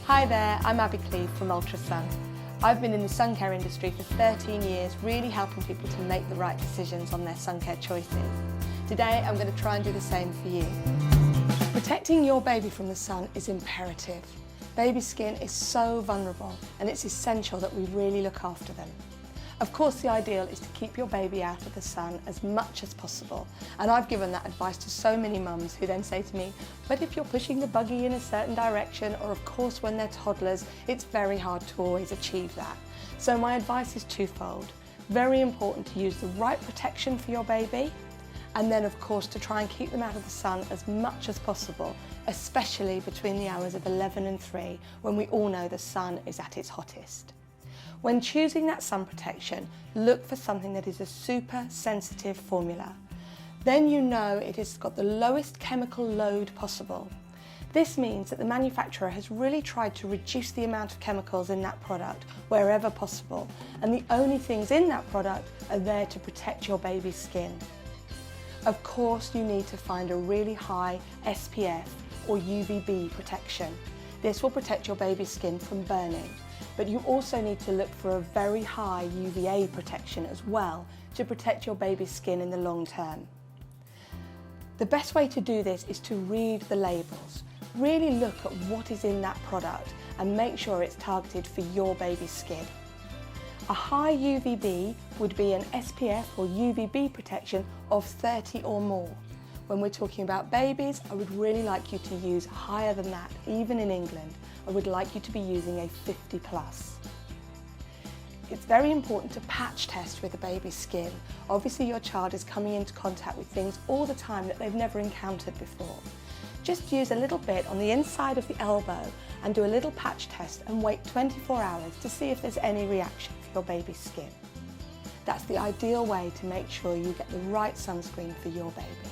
Hi there, I'm Abby Cleve from Ultrasun. I've been in the sun care industry for 13 years, really helping people to make the right decisions on their sun care choices. Today I'm going to try and do the same for you. Protecting your baby from the sun is imperative. Baby skin is so vulnerable and it's essential that we really look after them. Of course, the ideal is to keep your baby out of the sun as much as possible, and I've given that advice to so many mums who then say to me, but if you're pushing the buggy in a certain direction, or of course when they're toddlers, it's very hard to always achieve that. So my advice is twofold. Very important to use the right protection for your baby, and then of course to try and keep them out of the sun as much as possible, especially between the hours of 11 and 3, when we all know the sun is at its hottest. When choosing that sun protection, look for something that is a super sensitive formula. Then you know it has got the lowest chemical load possible. This means that the manufacturer has really tried to reduce the amount of chemicals in that product wherever possible, and the only things in that product are there to protect your baby's skin. Of course, you need to find a really high SPF or UVB protection. This will protect your baby's skin from burning. But you also need to look for a very high UVA protection as well to protect your baby's skin in the long term. The best way to do this is to read the labels. Really look at what is in that product and make sure it's targeted for your baby's skin. A high UVB would be an SPF or UVB protection of 30 or more. When we're talking about babies, I would really like you to use higher than that, even in England. I would like you to be using a 50 plus. It's very important to patch test with a baby's skin. Obviously your child is coming into contact with things all the time that they've never encountered before. Just use a little bit on the inside of the elbow and do a little patch test and wait 24 hours to see if there's any reaction for your baby's skin. That's the ideal way to make sure you get the right sunscreen for your baby.